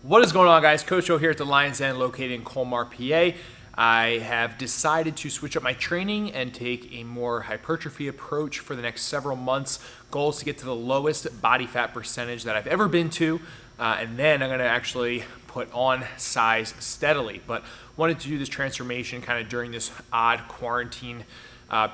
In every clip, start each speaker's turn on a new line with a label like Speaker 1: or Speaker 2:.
Speaker 1: What is going on, guys? Coach O here at the Lion's Den located in Colmar, PA. I have decided to switch up my training and take a more hypertrophy approach for the next several months. Goal is to get to the lowest body fat percentage that I've ever been to, and then I'm going to actually put on size steadily. But wanted to do this transformation kind of during this odd quarantine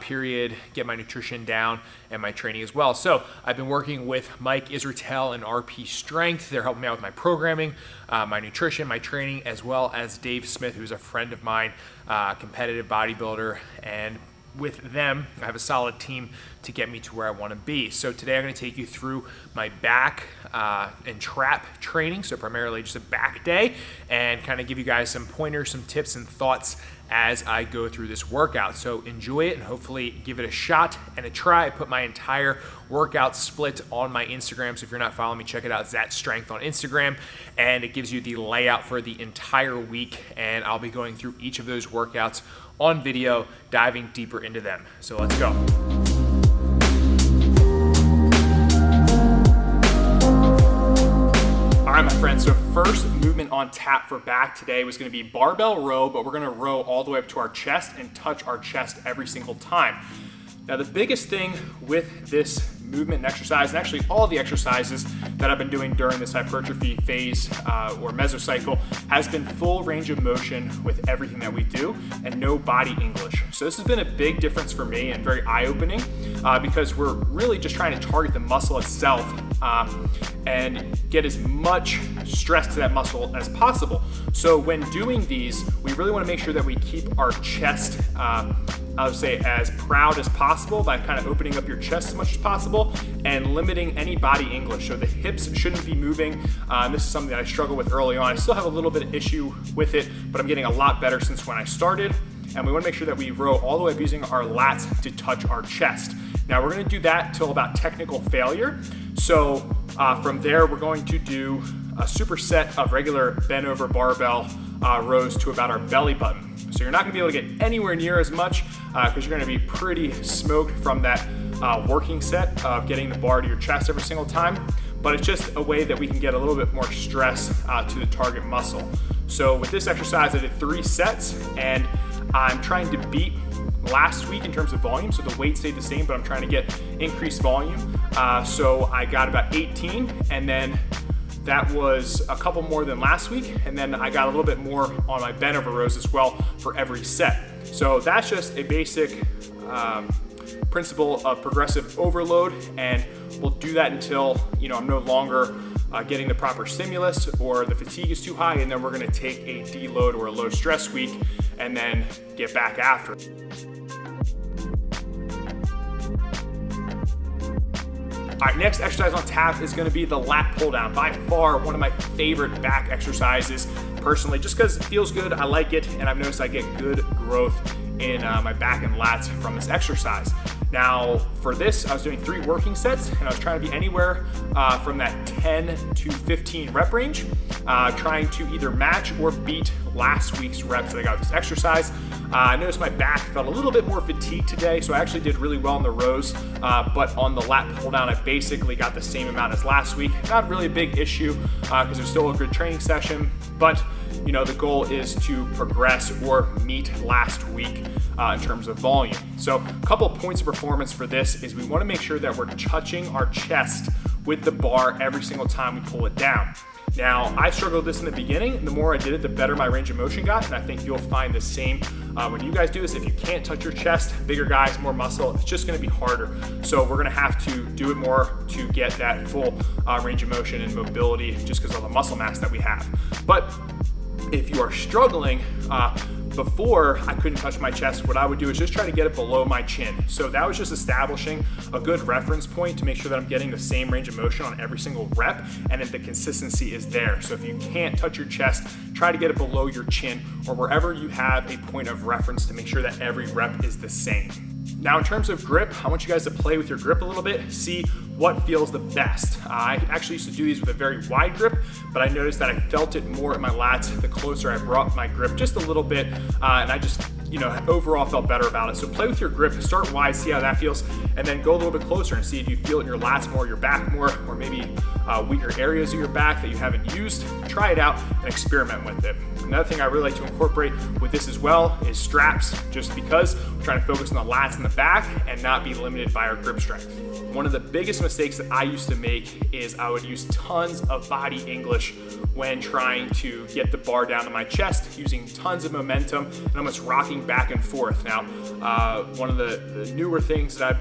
Speaker 1: period, get my nutrition down and my training as well. So I've been working with Mike Israetel and RP Strength. They're helping me out with my programming, my nutrition, my training, as well as Dave Smith, who's a friend of mine, competitive bodybuilder. And with them, I have a solid team to get me to where I want to be. So today I'm going to take you through my back and trap training, so primarily just a back day, and kind of give you guys some pointers, some tips and thoughts as I go through this workout. So enjoy it and hopefully give it a shot and a try. I put my entire workout split on my Instagram, so if you're not following me, check it out, Zat Strength on Instagram, and it gives you the layout for the entire week, and I'll be going through each of those workouts on video, diving deeper into them. So let's go. All right, my friends, so first movement on tap for back today was gonna be barbell row, but we're gonna row all the way up to our chest and touch our chest every single time. Now, the biggest thing with this movement and exercise, and actually all the exercises that I've been doing during this hypertrophy phase or mesocycle, has been full range of motion with everything that we do and no body English. So this has been a big difference for me and very eye-opening because we're really just trying to target the muscle itself and get as much stress to that muscle as possible. So when doing these, we really want to make sure that we keep our chest, I would say, as proud as possible by kind of opening up your chest as much as possible and limiting any body English. So the hips shouldn't be moving. This is something that I struggled with early on. I still have a little bit of issue with it, but I'm getting a lot better since when I started. And we want to make sure that we row all the way up using our lats to touch our chest. Now we're going to do that till about technical failure. So from there, we're going to do a superset of regular bent over barbell rows to about our belly button. So you're not gonna be able to get anywhere near as much because you're gonna be pretty smoked from that working set of getting the bar to your chest every single time. But it's just a way that we can get a little bit more stress to the target muscle. So with this exercise, I did 3 sets, and I'm trying to beat last week in terms of volume. So the weight stayed the same, but I'm trying to get increased volume. So I got about 18, and then that was a couple more than last week, and then I got a little bit more on my bent over rows as well for every set. So that's just a basic principle of progressive overload, and we'll do that until I'm no longer getting the proper stimulus or the fatigue is too high, and then we're going to take a deload or a low stress week and then get back after it. All right, next exercise on tap is gonna be the lat pull down. By far, one of my favorite back exercises personally, just because it feels good, I like it, and I've noticed I get good growth in my back and lats from this exercise. Now, for this, I was doing 3 working sets, and I was trying to be anywhere from that 10 to 15 rep range, trying to either match or beat last week's reps that I got with this exercise. I noticed my back felt a little bit more fatigued today, so I actually did really well in the rows, but on the lat pull down, I basically got the same amount as last week. Not really a big issue because it was still a good training session, but the goal is to progress or meet last week in terms of volume. So a couple of points of performance for this is we want to make sure that we're touching our chest with the bar every single time we pull it down. Now, I struggled with this in the beginning, and the more I did it, the better my range of motion got, and I think you'll find the same when you guys do this. If you can't touch your chest, bigger guys, more muscle, it's just gonna be harder. So we're gonna have to do it more to get that full range of motion and mobility just because of the muscle mass that we have. But if you are struggling, before I couldn't touch my chest, what I would do is just try to get it below my chin. So that was just establishing a good reference point to make sure that I'm getting the same range of motion on every single rep and that the consistency is there. So if you can't touch your chest, try to get it below your chin or wherever you have a point of reference to make sure that every rep is the same. Now, in terms of grip, I want you guys to play with your grip a little bit, see what feels the best. I actually used to do these with a very wide grip, but I noticed that I felt it more in my lats the closer I brought my grip just a little bit, and I just overall felt better about it. So play with your grip, start wide, see how that feels, and then go a little bit closer and see if you feel it in your lats more, your back more, or maybe weaker areas of your back that you haven't used. Try it out and experiment with it. Another thing I really like to incorporate with this as well is straps, just because we're trying to focus on the lats and the back and not be limited by our grip strength. One of the biggest mistakes that I used to make is I would use tons of body English when trying to get the bar down to my chest, using tons of momentum and almost rocking back and forth. Now, one of the newer things that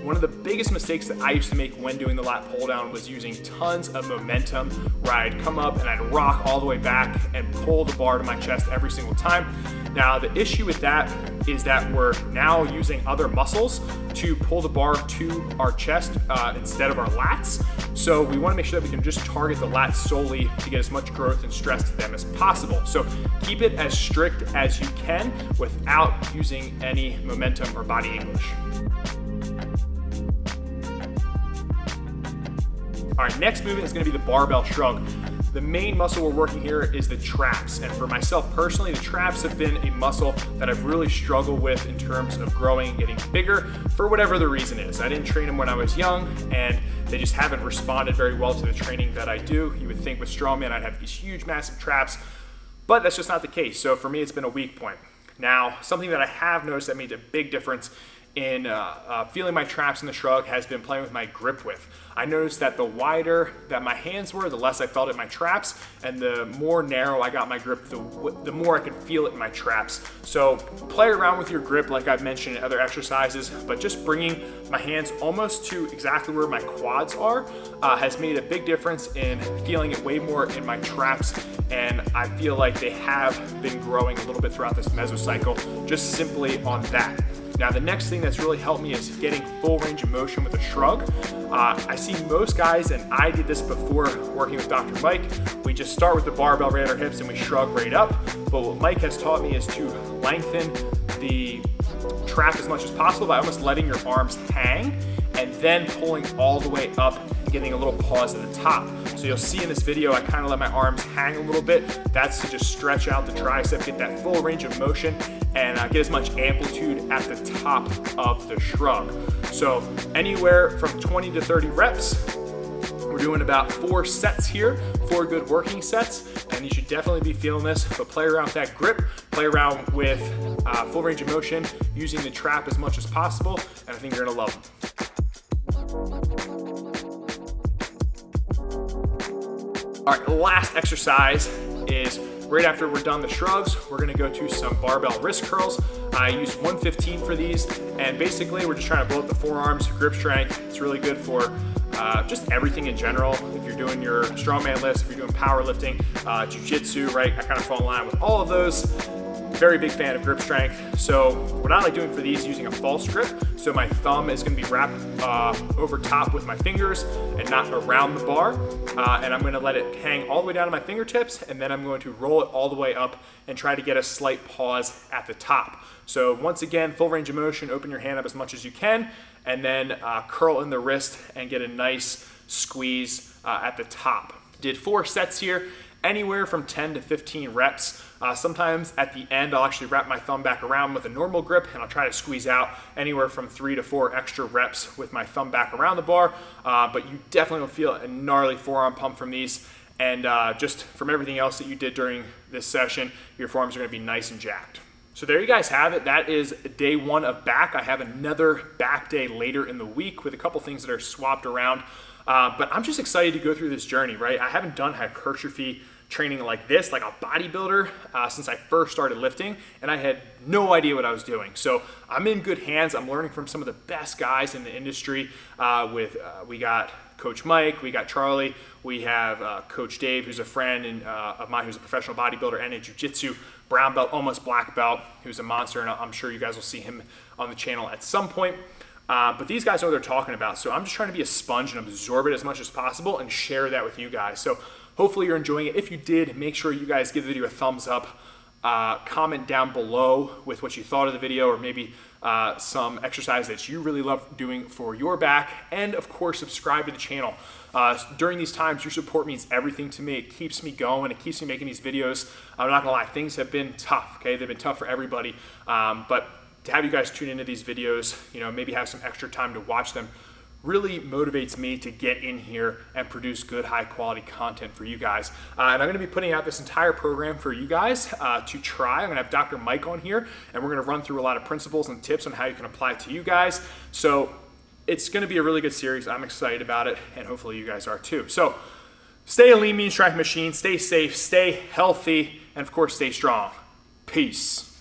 Speaker 1: one of the biggest mistakes that I used to make when doing the lat pull down was using tons of momentum, where I'd come up and I'd rock all the way back and pull the bar to my chest every single time. Now, the issue with that is that we're now using other muscles to pull the bar to our chest instead of our lats. So we want to make sure that we can just target the lats solely to get as much growth and stress to them as possible. So keep it as strict as you can without using any momentum or body English. All right, next movement is going to be the barbell shrug. The main muscle we're working here is the traps. And for myself personally, the traps have been a muscle that I've really struggled with in terms of growing and getting bigger for whatever the reason is. I didn't train them when I was young, and they just haven't responded very well to the training that I do. You would think with strongman I'd have these huge, massive traps, but that's just not the case. So for me, it's been a weak point. Now, something that I have noticed that made a big difference in feeling my traps in the shrug has been playing with my grip width. I noticed that the wider that my hands were, the less I felt it in my traps, and the more narrow I got my grip, the more I could feel it in my traps. So play around with your grip like I've mentioned in other exercises, but just bringing my hands almost to exactly where my quads are has made a big difference in feeling it way more in my traps, and I feel like they have been growing a little bit throughout this mesocycle just simply on that. Now, the next thing that's really helped me is getting full range of motion with a shrug. I see most guys, and I did this before working with Dr. Mike, we just start with the barbell right at our hips and we shrug right up. But what Mike has taught me is to lengthen the trap as much as possible by almost letting your arms hang and then pulling all the way up and getting a little pause at the top. So you'll see in this video, I kind of let my arms hang a little bit. That's to just stretch out the tricep, get that full range of motion, and get as much amplitude at the top of the shrug. So anywhere from 20 to 30 reps. We're doing about 4 sets here, 4 good working sets, and you should definitely be feeling this. But play around with that grip, play around with full range of motion, using the trap as much as possible, and I think you're gonna love them. All right, the last exercise is right after we're done the shrugs, we're gonna go to some barbell wrist curls. I use 115 for these, and basically we're just trying to blow up the forearms, grip strength. It's really good for just everything in general. If you're doing your strongman lifts, if you're doing powerlifting, jiu-jitsu, right? I kind of fall in line with all of those. Very big fan of grip strength. So what I like doing for these is using a false grip. So my thumb is gonna be wrapped over top with my fingers and not around the bar. And I'm gonna let it hang all the way down to my fingertips, and then I'm going to roll it all the way up and try to get a slight pause at the top. So once again, full range of motion, open your hand up as much as you can, and then curl in the wrist and get a nice squeeze at the top. Did 4 sets here, anywhere from 10 to 15 reps. Sometimes at the end, I'll actually wrap my thumb back around with a normal grip, and I'll try to squeeze out anywhere from 3 to 4 extra reps with my thumb back around the bar. But you definitely will feel a gnarly forearm pump from these. And just from everything else that you did during this session, your forearms are gonna be nice and jacked. So there you guys have it. That is day 1 of back. I have another back day later in the week with a couple things that are swapped around. But I'm just excited to go through this journey, right? I haven't done hypertrophy training like this, like a bodybuilder, since I first started lifting, and I had no idea what I was doing. So I'm in good hands. I'm learning from some of the best guys in the industry. We got Coach Mike, we got Charlie, we have Coach Dave, who's a friend of mine, who's a professional bodybuilder and a jiu-jitsu brown belt, almost black belt, who's a monster, and I'm sure you guys will see him on the channel at some point. But these guys know what they're talking about, so I'm just trying to be a sponge and absorb it as much as possible and share that with you guys. So hopefully you're enjoying it. If you did, make sure you guys give the video a thumbs up. comment down below with what you thought of the video, or maybe some exercise that you really love doing for your back. And of course, subscribe to the channel. During these times, your support means everything to me. It keeps me going. It keeps me making these videos. I'm not gonna lie, things have been tough, okay? They've been tough for everybody. But to have you guys tune into these videos, you know, maybe have some extra time to watch them, really motivates me to get in here and produce good, high quality content for you guys. And I'm gonna be putting out this entire program for you guys to try. I'm gonna have Dr. Mike on here, and we're gonna run through a lot of principles and tips on how you can apply it to you guys. So it's gonna be a really good series. I'm excited about it, and hopefully you guys are too. So stay a lean, mean strength machine, stay safe, stay healthy, and of course, stay strong. Peace.